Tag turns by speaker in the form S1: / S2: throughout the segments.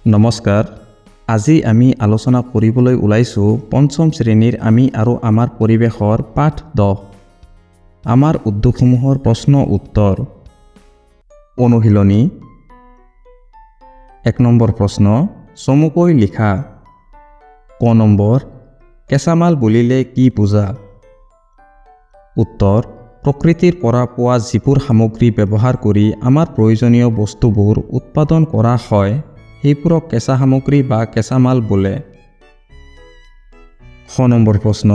S1: নমস্কাৰ। আজি আমি আলোচনা কৰিবলৈ ওলাইছোঁ পঞ্চম শ্ৰেণীৰ আমি আৰু আমাৰ পৰিৱেশৰ পাঠ 10 আমাৰ উদ্যোগসমূহৰ প্ৰশ্ন উত্তৰ। অনুশীলনী 1 নম্বৰ প্ৰশ্ন, চমুকৈ লিখা। ক নম্বৰ, কেঁচামাল বুলিলে কি বুজা? উত্তৰ, প্ৰকৃতিৰ পৰা পোৱা যিবোৰ সামগ্ৰী ব্যৱহাৰ কৰি আমাৰ প্ৰয়োজনীয় বস্তুবোৰ উৎপাদন কৰা হয় সেইবোৰক কেঁচা সামগ্ৰী বা কেঁচামাল বোলে। খ নম্বৰ প্ৰশ্ন,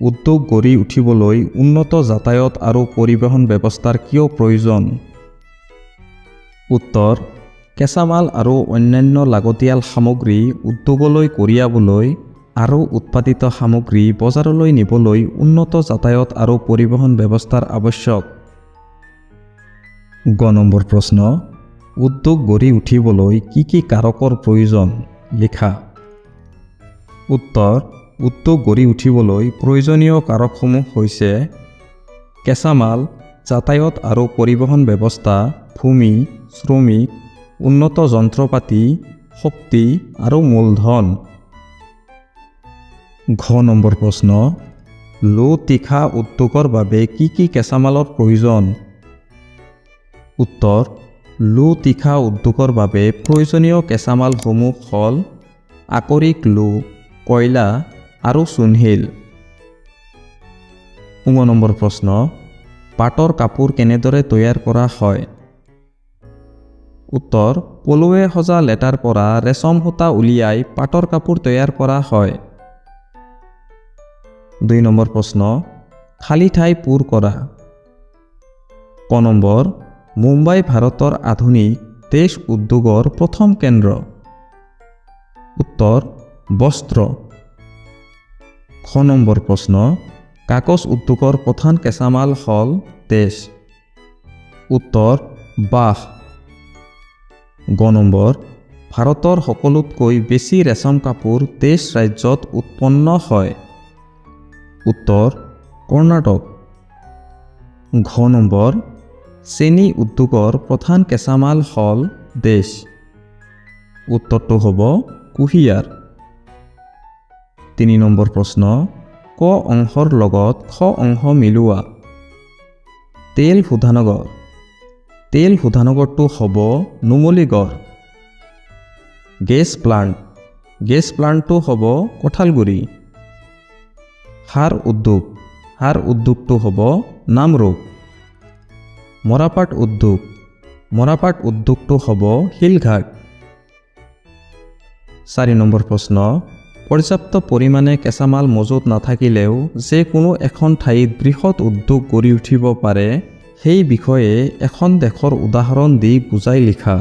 S1: উদ্যোগ গঢ়ি উঠিবলৈ উন্নত যাতায়াত আৰু পৰিবহণ ব্যৱস্থাৰ কিয় প্ৰয়োজন? উত্তৰ, কেঁচামাল আৰু অন্যান্য লাগতিয়াল সামগ্ৰী উদ্যোগলৈ কঢ়িয়াবলৈ আৰু উৎপাদিত সামগ্ৰী বজাৰলৈ নিবলৈ উন্নত যাতায়াত আৰু পৰিবহণ ব্যৱস্থাৰ আৱশ্যক। গ নম্বৰ প্ৰশ্ন, উদ্যোগ গঢ়ি উঠিবলৈ কি কি কাৰকৰ প্ৰয়োজন? লিখা। উত্তৰ, উদ্যোগ গঢ়ি উঠিবলৈ প্ৰয়োজনীয় কাৰকসমূহ হৈছে কেঁচামাল, যাতায়াত আৰু পৰিবহণ ব্যৱস্থা, ভূমি, শ্ৰমিক, উন্নত যন্ত্ৰপাতি, শক্তি আৰু মূলধন। ঘ নম্বৰ প্ৰশ্ন, লো-তীখা উদ্যোগৰ বাবে কি কি কেঁচামালৰ প্ৰয়োজন? উত্তৰ, লো-তীখা উদ্যোগৰ বাবে প্ৰয়োজনীয় কেঁচামালসমূহ হ'ল আকৰিক লো, কয়লা আৰু চূণশিল। ঙ নম্বৰ প্ৰশ্ন, পাটৰ কাপোৰ কেনেদৰে তৈয়াৰ কৰা হয়? উত্তৰ, পলুৱে সজা লেটাৰ পৰা ৰেচম সূতা উলিয়াই পাটৰ কাপোৰ তৈয়াৰ কৰা হয়। 2 নম্বৰ প্ৰশ্ন, খালী ঠাই পূৰ কৰা। ক নম্বৰ, মুম্বাই ভাৰতৰ আধুনিক তেজ উদ্যোগৰ প্ৰথম কেন্দ্ৰ। উত্তৰ, বস্ত্ৰ। খ নম্বৰ প্ৰশ্ন, কাগজ উদ্যোগৰ প্ৰধান কেঁচামাল হ'ল তেজ। উত্তৰ, বাঁহ। গ নম্বৰ, ভাৰতৰ সকলোতকৈ বেছি ৰেচম কাপোৰ তেজ ৰাজ্যত উৎপন্ন হয়। উত্তৰ, কৰ্ণাটক। ঘ নম্বৰ, চেনী উদ্যোগৰ প্ৰধান কেঁচামাল হ'ল দেশ। উত্তৰটো হ'ব কুঁহিয়াৰ। 3 নম্বৰ প্ৰশ্ন, ক অংশৰ লগত খ অংশ মিলোৱা। তেল শোধনাগাৰ। তেল শোধনাগাৰটো হ'ব নুমলীগড়। Gas plant. গেছ প্লাণ্টটো হ'ব কঠালগুৰি। সাৰ উদ্যোগ। সাৰ উদ্যোগটো হ'ব নামৰূপ। মৰাপাট উদ্যোগ। মৰাপাট উদ্যোগটো হ'ব শিলঘাট। 4 নম্বৰ প্ৰশ্ন, পৰ্যাপ্ত পৰিমাণে কেঁচামাল মজুত নাথাকিলেও যে কোনো এখন ঠাইত বৃহৎ উদ্যোগ গঢ়ি উঠিব পাৰে সেই বিষয়ে এখন দেশৰ উদাহৰণ দি বুজাই লিখা।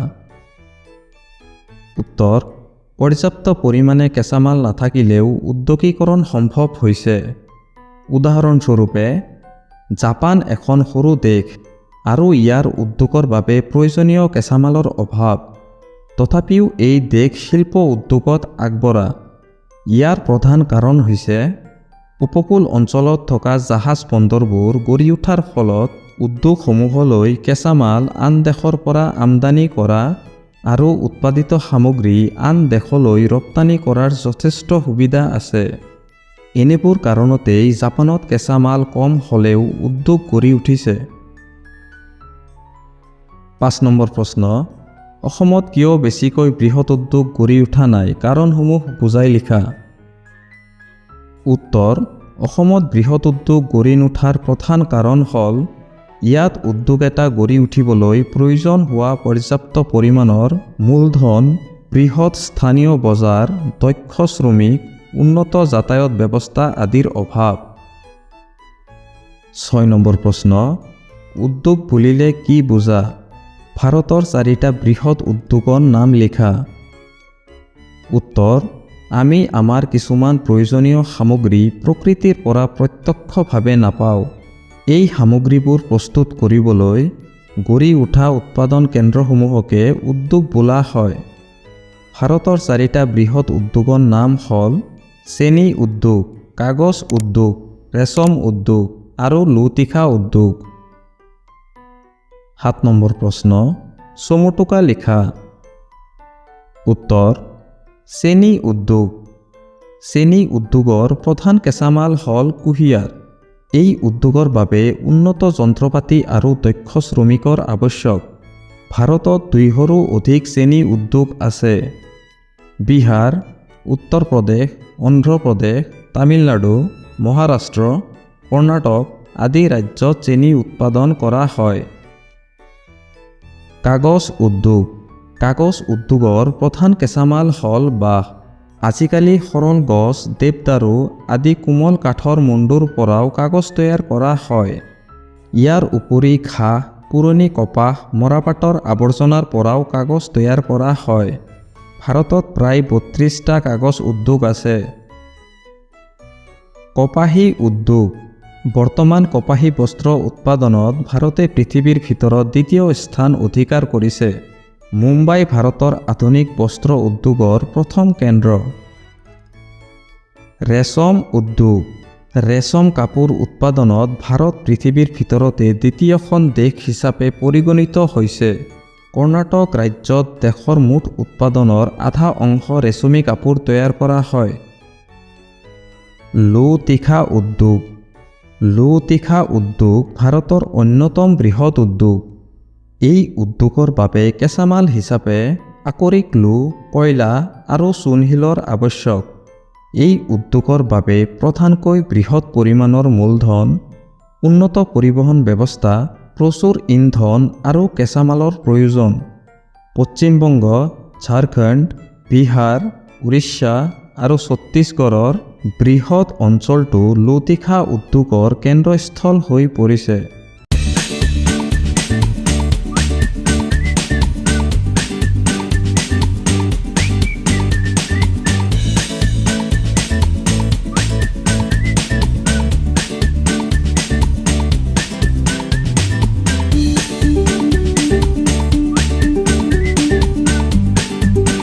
S1: উত্তৰ, পৰ্যাপ্ত পৰিমাণে কেঁচামাল নাথাকিলেও উদ্যোগীকৰণ সম্ভৱ হৈছে। উদাহৰণস্বৰূপে, জাপান এখন সৰু দেশ আৰু ইয়াৰ উদ্যোগৰ বাবে প্ৰয়োজনীয় কেঁচামালৰ অভাৱ। তথাপিও এই দেশ শিল্প উদ্যোগত আগবঢ়া। ইয়াৰ প্ৰধান কাৰণ হৈছে উপকূল অঞ্চলত থকা জাহাজ বন্দৰবোৰ গঢ়ি উঠাৰ ফলত উদ্যোগসমূহলৈ কেঁচামাল আন দেশৰ পৰা আমদানি কৰা আৰু উৎপাদিত সামগ্ৰী আন দেশলৈ ৰপ্তানি কৰাৰ যথেষ্ট সুবিধা আছে। এনেবোৰ কাৰণতেই জাপানত কেঁচামাল কম হ'লেও উদ্যোগ গঢ়ি উঠিছে। 5 নম্বৰ প্ৰশ্ন, অসমত কিয় বেছিকৈ বৃহৎ উদ্যোগ গঢ়ি উঠা নাই কাৰণসমূহ বুজাই লিখা। উত্তৰ, অসমত বৃহৎ উদ্যোগ গঢ়ি নুঠাৰ প্ৰধান কাৰণ হ'ল ইয়াত উদ্যোগ এটা গঢ়ি উঠিবলৈ প্ৰয়োজন হোৱা পৰ্যাপ্ত পৰিমাণৰ মূলধন, বৃহৎ স্থানীয় বজাৰ, দক্ষ শ্ৰমিক, উন্নত যাতায়াত ব্যৱস্থা আদিৰ অভাৱ। 6 নম্বৰ প্ৰশ্ন, উদ্যোগ বুলিলে কি বুজা? ভাৰতৰ 4টা বৃহৎ উদ্যোগৰ নাম লিখা। উত্তৰ, আমি আমাৰ কিছুমান প্ৰয়োজনীয় সামগ্ৰী প্ৰকৃতিৰ পৰা প্ৰত্যক্ষভাৱে নাপাওঁ। এই সামগ্ৰীবোৰ প্ৰস্তুত কৰিবলৈ গঢ়ি উঠা উৎপাদন কেন্দ্ৰসমূহকে উদ্যোগ বোলা হয়। ভাৰতৰ 4টা বৃহৎ উদ্যোগৰ নাম হ'ল চেনী উদ্যোগ, কাগজ উদ্যোগ, ৰেচম উদ্যোগ আৰু লো-তীখা উদ্যোগ। 7 নম্বৰ প্ৰশ্ন, চমুটোকা লিখা। উত্তৰ চেনি উদ্যোগ। চেনি উদ্যোগৰ প্ৰধান কেঁচামাল হ'ল কুঁহিয়াৰ। এই উদ্যোগৰ বাবে উন্নত যন্ত্ৰপাতি আৰু দক্ষ শ্ৰমিকৰ আৱশ্যক। ভাৰতত 200ৰো অধিক চেনি উদ্যোগ আছে। বিহাৰ, উত্তৰ প্ৰদেশ, অন্ধ্ৰ প্ৰদেশ, তামিলনাডু, মহাৰাষ্ট্ৰ, কৰ্ণাটক আদি ৰাজ্যত চেনি উৎপাদন কৰা হয়। কাগজ উদ্যোগ। কাগজ উদ্যোগৰ প্ৰধান কেঁচামাল হ'ল বাঁহ। আজিকালি সৰল গছ, দেৱদাৰু আদি কোমল কাঠৰ মুণ্ডৰ পৰাও কাগজ তৈয়াৰ কৰা হয়। ইয়াৰ উপৰি ঘাঁহ, পুৰণি কপাহ, মৰাপাটৰ আৱৰ্জনাৰ পৰাও কাগজ তৈয়াৰ কৰা হয়। ভাৰতত প্ৰায় 32টা কাগজ উদ্যোগ আছে। কপাহী উদ্যোগ। বৰ্তমান কপাহী বস্ত্ৰ উৎপাদনত ভাৰতে পৃথিৱীৰ ভিতৰত 2য় স্থান অধিকাৰ কৰিছে। মুম্বাই ভাৰতৰ আধুনিক বস্ত্ৰ উদ্যোগৰ প্ৰথম কেন্দ্ৰ। ৰেচম উদ্যোগ। ৰেচম কাপোৰ উৎপাদনত ভাৰত পৃথিৱীৰ ভিতৰতে 2য়খন দেশ হিচাপে পৰিগণিত হৈছে। কৰ্ণাটক ৰাজ্যত দেশৰ মুঠ উৎপাদনৰ আধা অংশ ৰেচমী কাপোৰ তৈয়াৰ কৰা হয়। লো-তীখা উদ্যোগ। লো-তীখা উদ্যোগ ভাৰতৰ অন্যতম বৃহৎ উদ্যোগ। এই উদ্যোগৰ বাবে কেঁচামাল হিচাপে আকৰিক লো, কয়লা আৰু চূণশিলৰ আৱশ্যক। এই উদ্যোগৰ বাবে প্ৰধানকৈ বৃহৎ পৰিমাণৰ মূলধন, উন্নত পৰিবহণ ব্যৱস্থা, প্ৰচুৰ ইন্ধন আৰু কেঁচামালৰ প্ৰয়োজন। পশ্চিম বংগ, ঝাৰখণ্ড, বিহাৰ, উৰিষ্যা আৰু ছত্তীশগড়ৰ বৃহৎ অঞ্চলটো লো-তীখা উদ্যোগৰ কেন্দ্ৰস্থল হৈ পৰিছে।